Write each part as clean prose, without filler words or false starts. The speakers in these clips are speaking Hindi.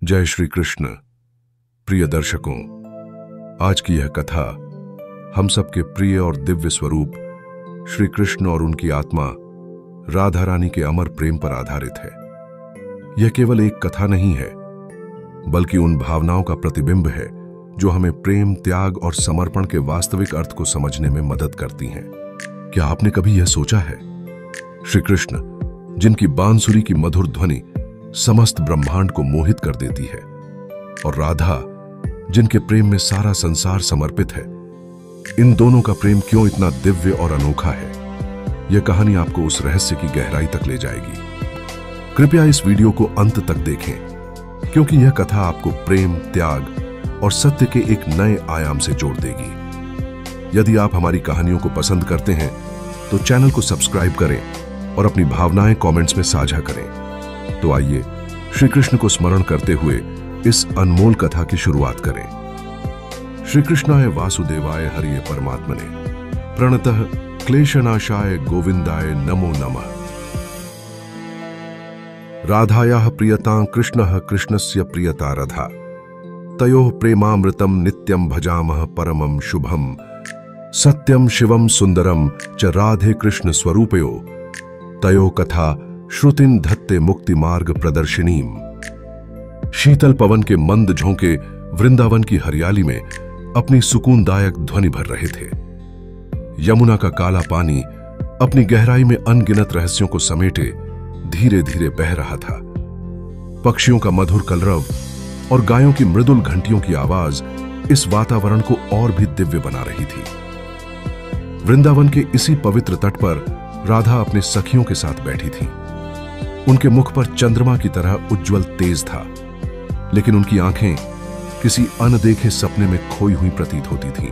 जय श्री कृष्ण। प्रिय दर्शकों, आज की यह कथा हम सबके प्रिय और दिव्य स्वरूप श्री कृष्ण और उनकी आत्मा राधा रानी के अमर प्रेम पर आधारित है। यह केवल एक कथा नहीं है, बल्कि उन भावनाओं का प्रतिबिंब है जो हमें प्रेम, त्याग और समर्पण के वास्तविक अर्थ को समझने में मदद करती हैं। क्या आपने कभी यह सोचा है, श्री कृष्ण जिनकी बांसुरी की मधुर ध्वनि समस्त ब्रह्मांड को मोहित कर देती है, और राधा जिनके प्रेम में सारा संसार समर्पित है, इन दोनों का प्रेम क्यों इतना दिव्य और अनोखा है? यह कहानी आपको उस रहस्य की गहराई तक ले जाएगी। कृपया इस वीडियो को अंत तक देखें, क्योंकि यह कथा आपको प्रेम, त्याग और सत्य के एक नए आयाम से जोड़ देगी। यदि आप हमारी कहानियों को पसंद करते हैं तो चैनल को सब्सक्राइब करें और अपनी भावनाएं कमेंट्स में साझा करें। तो आइए श्री कृष्ण को स्मरण करते हुए इस अनमोल कथा की शुरुआत करें। श्री कृष्णाय वासुदेवाय हरिये परमात्मने प्रणतः क्लेशनाशाय गोविंदाय नमो नमः। राधायाः प्रियतां कृष्णः कृष्णस्य प्रियता राधा, तयोः प्रेमामृतं नित्यं भजामः परमं शुभं, सत्यं शिवं सुंदरं च राधे कृष्ण स्वरूपयो, तयोः कथा श्रुतिन धत्ते मुक्ति मार्ग प्रदर्शिनीम। शीतल पवन के मंद झोंके वृंदावन की हरियाली में अपनी सुकूनदायक ध्वनि भर रहे थे। यमुना का काला पानी अपनी गहराई में अनगिनत रहस्यों को समेटे धीरे धीरे बह रहा था। पक्षियों का मधुर कलरव और गायों की मृदुल घंटियों की आवाज इस वातावरण को और भी दिव्य बना रही थी। वृंदावन के इसी पवित्र तट पर राधा अपने सखियों के साथ बैठी थी। उनके मुख पर चंद्रमा की तरह उज्जवल तेज था, लेकिन उनकी आंखें किसी अनदेखे सपने में खोई हुई प्रतीत होती थीं।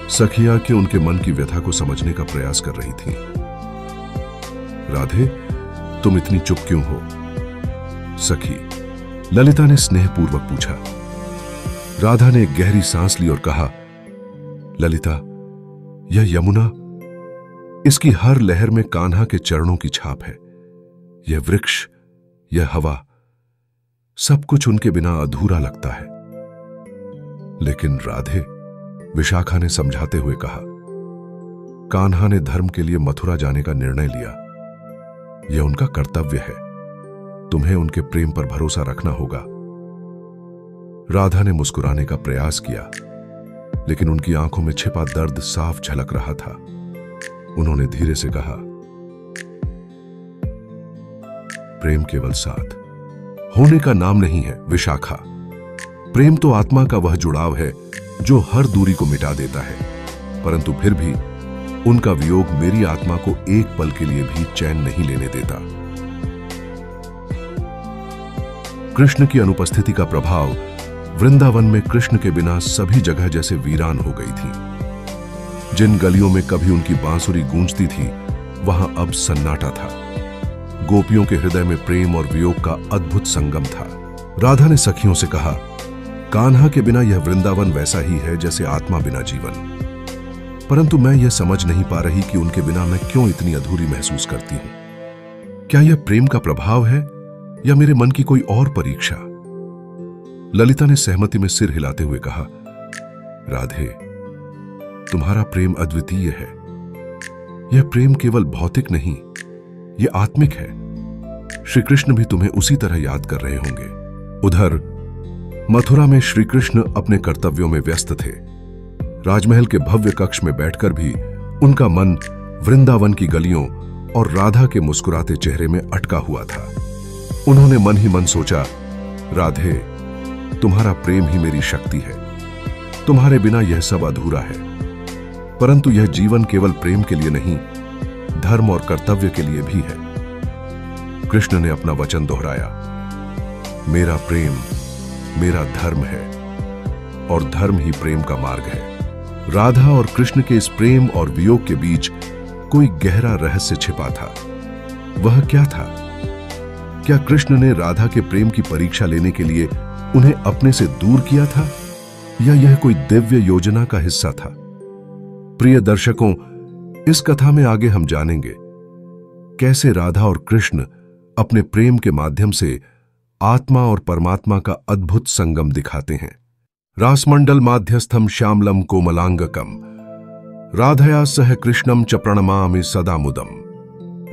सखियां के उनके मन की व्यथा को समझने का प्रयास कर रही थीं। राधे, तुम इतनी चुप क्यों हो? सखी ललिता ने स्नेहपूर्वक पूछा। राधा ने एक गहरी सांस ली और कहा, ललिता, यह यमुना, इसकी हर लहर में कान्हा के चरणों की छाप है। यह वृक्ष, यह हवा, सब कुछ उनके बिना अधूरा लगता है। लेकिन राधे, विशाखा ने समझाते हुए कहा, कान्हा ने धर्म के लिए मथुरा जाने का निर्णय लिया। यह उनका कर्तव्य है। तुम्हें उनके प्रेम पर भरोसा रखना होगा। राधा ने मुस्कुराने का प्रयास किया, लेकिन उनकी आंखों में छिपा दर्द साफ झलक रहा था। उन्होंने धीरे से कहा, प्रेम केवल साथ होने का नाम नहीं है विशाखा। प्रेम तो आत्मा का वह जुड़ाव है जो हर दूरी को मिटा देता है, परंतु फिर भी उनका वियोग मेरी आत्मा को एक पल के लिए भी चैन नहीं लेने देता। कृष्ण की अनुपस्थिति का प्रभाव वृंदावन में कृष्ण के बिना सभी जगह जैसे वीरान हो गई थी। जिन गलियों में कभी उनकी बांसुरी गूंजती थी, वहां अब सन्नाटा था। गोपियों के हृदय में प्रेम और वियोग का अद्भुत संगम था। राधा ने सखियों से कहा, कान्हा के बिना यह वृंदावन वैसा ही है जैसे आत्मा बिना जीवन। परंतु मैं यह समझ नहीं पा रही कि उनके बिना मैं क्यों इतनी अधूरी महसूस करती हूं। क्या यह प्रेम का प्रभाव है या मेरे मन की कोई और परीक्षा? ललिता ने सहमति में सिर हिलाते हुए कहा, राधे, तुम्हारा प्रेम अद्वितीय है। यह प्रेम केवल भौतिक नहीं, यह आत्मिक है। श्री कृष्ण भी तुम्हें उसी तरह याद कर रहे होंगे। उधर मथुरा में श्री कृष्ण अपने कर्तव्यों में व्यस्त थे। राजमहल के भव्य कक्ष में बैठकर भी उनका मन वृंदावन की गलियों और राधा के मुस्कुराते चेहरे में अटका हुआ था। उन्होंने मन ही मन सोचा, राधे, तुम्हारा प्रेम ही मेरी शक्ति है। तुम्हारे बिना यह सब अधूरा है। परंतु यह जीवन केवल प्रेम के लिए नहीं, धर्म और कर्तव्य के लिए भी है। कृष्ण ने अपना वचन दोहराया, मेरा प्रेम मेरा धर्म है और धर्म ही प्रेम का मार्ग है। राधा और कृष्ण के इस प्रेम और वियोग के बीच कोई गहरा रहस्य छिपा था। वह क्या था? क्या कृष्ण ने राधा के प्रेम की परीक्षा लेने के लिए उन्हें अपने से दूर किया था, या यह कोई दिव्य योजना का हिस्सा था? प्रिय दर्शकों, इस कथा में आगे हम जानेंगे कैसे राधा और कृष्ण अपने प्रेम के माध्यम से आत्मा और परमात्मा का अद्भुत संगम दिखाते हैं। रासमंडल माध्यस्थम श्यामलम कोमलांगकम राधया सह कृष्णम च प्रणमामि सदा मुदम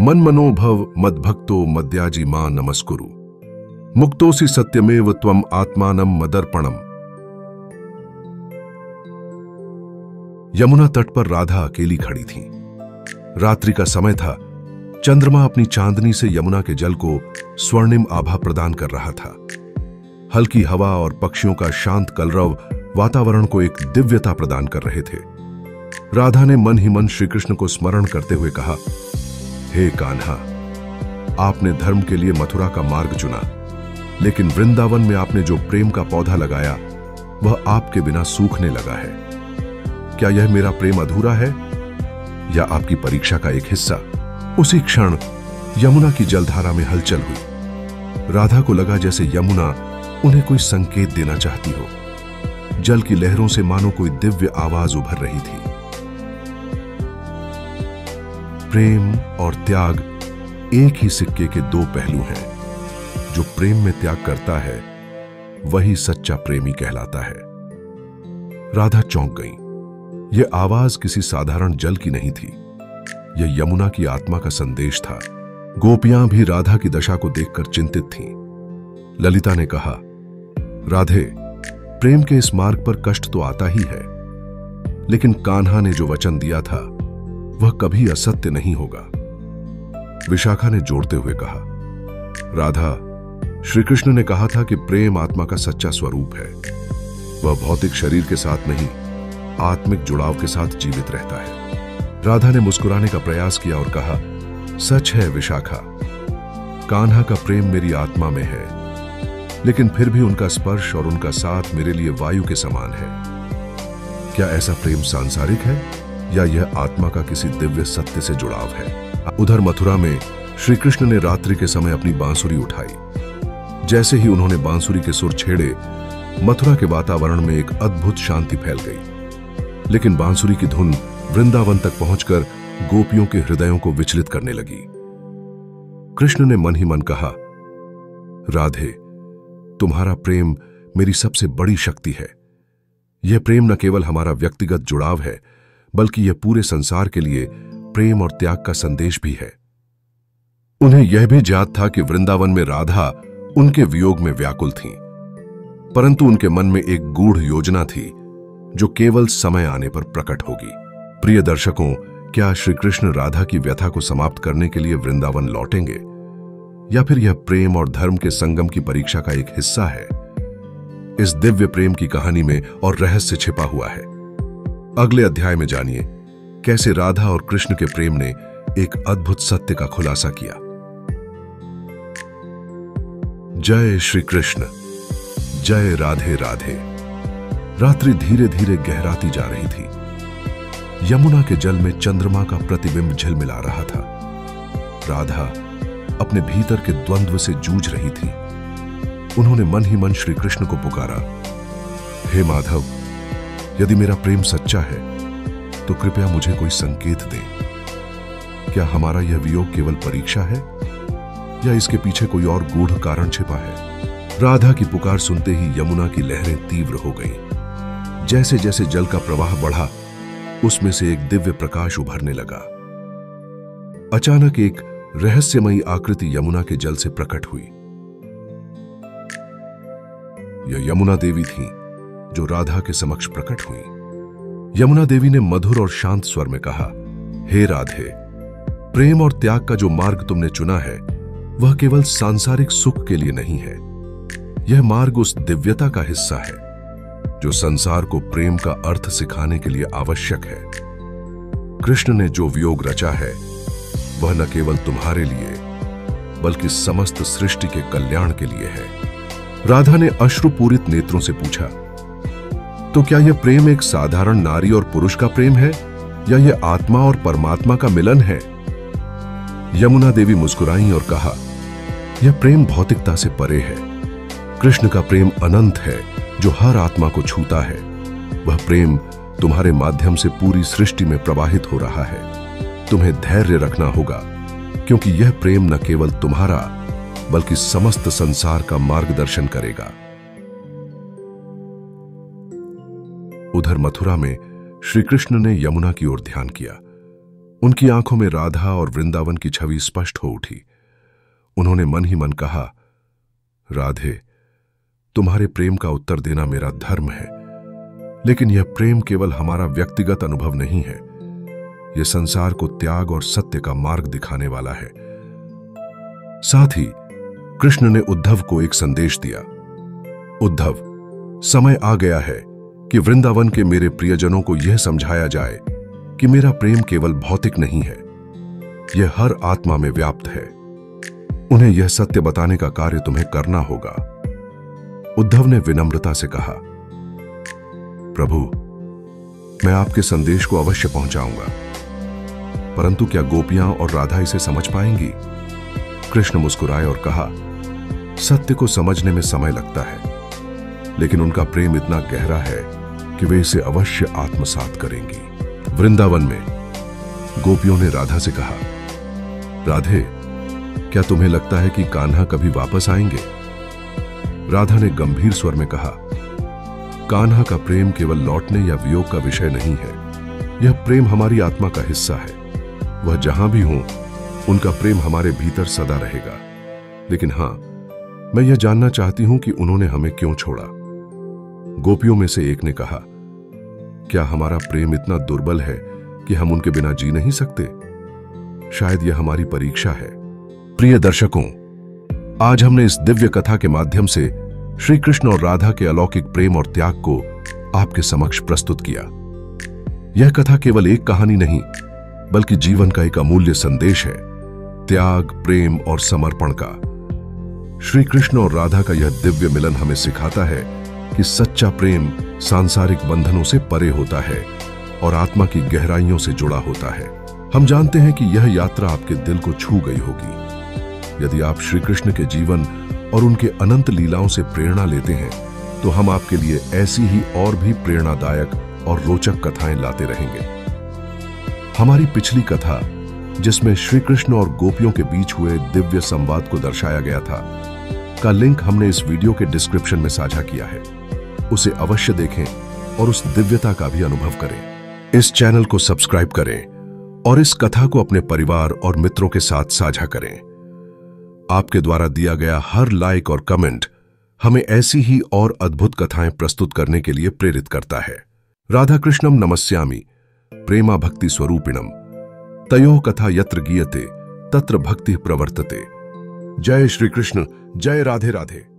मनमनोभव मद्भक्तो मद्याजी मां नमस्कुरु मुक्तोसि सत्यमेव त्वम आत्मानम मदर्पणम। यमुना तट पर राधा अकेली खड़ी थी। रात्रि का समय था। चंद्रमा अपनी चांदनी से यमुना के जल को स्वर्णिम आभा प्रदान कर रहा था। हल्की हवा और पक्षियों का शांत कलरव वातावरण को एक दिव्यता प्रदान कर रहे थे। राधा ने मन ही मन श्री कृष्ण को स्मरण करते हुए कहा, हे कान्हा, आपने धर्म के लिए मथुरा का मार्ग चुना, लेकिन वृंदावन में आपने जो प्रेम का पौधा लगाया वह आपके बिना सूखने लगा है। क्या यह मेरा प्रेम अधूरा है या आपकी परीक्षा का एक हिस्सा? उसी क्षण यमुना की जलधारा में हलचल हुई। राधा को लगा जैसे यमुना उन्हें कोई संकेत देना चाहती हो। जल की लहरों से मानो कोई दिव्य आवाज उभर रही थी। प्रेम और त्याग एक ही सिक्के के दो पहलू हैं। जो प्रेम में त्याग करता है वही सच्चा प्रेमी कहलाता है। राधा चौंक गई। यह आवाज किसी साधारण जल की नहीं थी। यह यमुना की आत्मा का संदेश था। गोपियां भी राधा की दशा को देखकर चिंतित थीं। ललिता ने कहा, राधे, प्रेम के इस मार्ग पर कष्ट तो आता ही है, लेकिन कान्हा ने जो वचन दिया था वह कभी असत्य नहीं होगा। विशाखा ने जोड़ते हुए कहा, राधा, श्री कृष्ण ने कहा था कि प्रेम आत्मा का सच्चा स्वरूप है। वह भौतिक शरीर के साथ नहीं, आत्मिक जुड़ाव के साथ जीवित रहता है। राधा ने मुस्कुराने का प्रयास किया और कहा, सच है विशाखा, कान्हा का प्रेम मेरी आत्मा में है, लेकिन फिर भी उनका स्पर्श और उनका साथ मेरे लिए वायु के समान है। क्या ऐसा प्रेम सांसारिक है या यह आत्मा का किसी दिव्य सत्य से जुड़ाव है? उधर मथुरा में श्री कृष्ण ने रात्रि के समय अपनी बांसुरी उठाई। जैसे ही उन्होंने बांसुरी के सुर छेड़े, मथुरा के वातावरण में एक अद्भुत शांति फैल गई। लेकिन बांसुरी की धुन वृंदावन तक पहुंचकर गोपियों के हृदयों को विचलित करने लगी। कृष्ण ने मन ही मन कहा, राधे, तुम्हारा प्रेम मेरी सबसे बड़ी शक्ति है। यह प्रेम न केवल हमारा व्यक्तिगत जुड़ाव है, बल्कि यह पूरे संसार के लिए प्रेम और त्याग का संदेश भी है। उन्हें यह भी ज्ञात था कि वृंदावन में राधा उनके वियोग में व्याकुल थीं, परंतु उनके मन में एक गूढ़ योजना थी जो केवल समय आने पर प्रकट होगी। प्रिय दर्शकों, क्या श्री कृष्ण राधा की व्यथा को समाप्त करने के लिए वृंदावन लौटेंगे, या फिर यह प्रेम और धर्म के संगम की परीक्षा का एक हिस्सा है? इस दिव्य प्रेम की कहानी में और रहस्य छिपा हुआ है। अगले अध्याय में जानिए कैसे राधा और कृष्ण के प्रेम ने एक अद्भुत सत्य का खुलासा किया। जय श्री कृष्ण, जय राधे राधे। रात्रि धीरे धीरे गहराती जा रही थी। यमुना के जल में चंद्रमा का प्रतिबिंब झिलमिला रहा था। राधा अपने भीतर के द्वंद्व से जूझ रही थी। उन्होंने मन ही मन श्री कृष्ण को पुकारा, हे माधव, यदि मेरा प्रेम सच्चा है तो कृपया मुझे कोई संकेत दें। क्या हमारा यह वियोग केवल परीक्षा है या इसके पीछे कोई और गूढ़ कारण छिपा है? राधा की पुकार सुनते ही यमुना की लहरें तीव्र हो गईं। जैसे जैसे जल का प्रवाह बढ़ा, उसमें से एक दिव्य प्रकाश उभरने लगा। अचानक एक रहस्यमयी आकृति यमुना के जल से प्रकट हुई। यह यमुना देवी थीं, जो राधा के समक्ष प्रकट हुई। यमुना देवी ने मधुर और शांत स्वर में कहा, हे राधे, प्रेम और त्याग का जो मार्ग तुमने चुना है वह केवल सांसारिक सुख के लिए नहीं है। यह मार्ग उस दिव्यता का हिस्सा है जो संसार को प्रेम का अर्थ सिखाने के लिए आवश्यक है। कृष्ण ने जो वियोग रचा है वह न केवल तुम्हारे लिए बल्कि समस्त सृष्टि के कल्याण के लिए है। राधा ने अश्रुपूरित नेत्रों से पूछा, तो क्या यह प्रेम एक साधारण नारी और पुरुष का प्रेम है या यह आत्मा और परमात्मा का मिलन है? यमुना देवी मुस्कुराईं और कहा, यह प्रेम भौतिकता से परे है। कृष्ण का प्रेम अनंत है जो हर आत्मा को छूता है। वह प्रेम तुम्हारे माध्यम से पूरी सृष्टि में प्रवाहित हो रहा है। तुम्हें धैर्य रखना होगा, क्योंकि यह प्रेम न केवल तुम्हारा बल्कि समस्त संसार का मार्गदर्शन करेगा। उधर मथुरा में श्री कृष्ण ने यमुना की ओर ध्यान किया। उनकी आंखों में राधा और वृंदावन की छवि स्पष्ट हो उठी। उन्होंने मन ही मन कहा, राधे, तुम्हारे प्रेम का उत्तर देना मेरा धर्म है, लेकिन यह प्रेम केवल हमारा व्यक्तिगत अनुभव नहीं है। यह संसार को त्याग और सत्य का मार्ग दिखाने वाला है। साथ ही कृष्ण ने उद्धव को एक संदेश दिया। उद्धव, समय आ गया है कि वृंदावन के मेरे प्रियजनों को यह समझाया जाए कि मेरा प्रेम केवल भौतिक नहीं है, यह हर आत्मा में व्याप्त है। उन्हें यह सत्य बताने का कार्य तुम्हें करना होगा। उद्धव ने विनम्रता से कहा, प्रभु, मैं आपके संदेश को अवश्य पहुंचाऊंगा, परंतु क्या गोपियां और राधा इसे समझ पाएंगी? कृष्ण मुस्कुराए और कहा, सत्य को समझने में समय लगता है, लेकिन उनका प्रेम इतना गहरा है कि वे इसे अवश्य आत्मसात करेंगी। वृंदावन में गोपियों ने राधा से कहा, राधे, क्या तुम्हें लगता है कि कान्हा कभी वापस आएंगे? राधा ने गंभीर स्वर में कहा, कान्हा का प्रेम केवल लौटने या वियोग का विषय नहीं है। यह प्रेम हमारी आत्मा का हिस्सा है। वह जहां भी हो, उनका प्रेम हमारे भीतर सदा रहेगा। लेकिन हां, मैं यह जानना चाहती हूं कि उन्होंने हमें क्यों छोड़ा। गोपियों में से एक ने कहा, क्या हमारा प्रेम इतना दुर्बल है कि हम उनके बिना जी नहीं सकते? शायद यह हमारी परीक्षा है। प्रिय दर्शकों, आज हमने इस दिव्य कथा के माध्यम से श्री कृष्ण और राधा के अलौकिक प्रेम और त्याग को आपके समक्ष प्रस्तुत किया। यह कथा केवल एक कहानी नहीं, बल्कि जीवन का एक अमूल्य संदेश है, त्याग, प्रेम और समर्पण का। श्री कृष्ण और राधा का यह दिव्य मिलन हमें सिखाता है कि सच्चा प्रेम सांसारिक बंधनों से परे होता है और आत्मा की गहराइयों से जुड़ा होता है। हम जानते हैं कि यह यात्रा आपके दिल को छू गई होगी। यदि आप श्री कृष्ण के जीवन और उनके अनंत लीलाओं से प्रेरणा लेते हैं, तो हम आपके लिए ऐसी ही और भी प्रेरणादायक और रोचक कथाएं लाते रहेंगे। हमारी पिछली कथा, जिसमें श्री कृष्ण और गोपियों के बीच हुए दिव्य संवाद को दर्शाया गया था, का लिंक हमने इस वीडियो के डिस्क्रिप्शन में साझा किया है। उसे अवश्य देखें और उस दिव्यता का भी अनुभव करें। इस चैनल को सब्सक्राइब करें और इस कथा को अपने परिवार और मित्रों के साथ साझा करें। आपके द्वारा दिया गया हर लाइक और कमेंट हमें ऐसी ही और अद्भुत कथाएं प्रस्तुत करने के लिए प्रेरित करता है। राधा कृष्णम नमस्यामि, प्रेमा भक्ति स्वरूपिणम, तयोः कथा यत्र गीयते तत्र भक्ति प्रवर्तते। जय श्री कृष्ण, जय राधे राधे।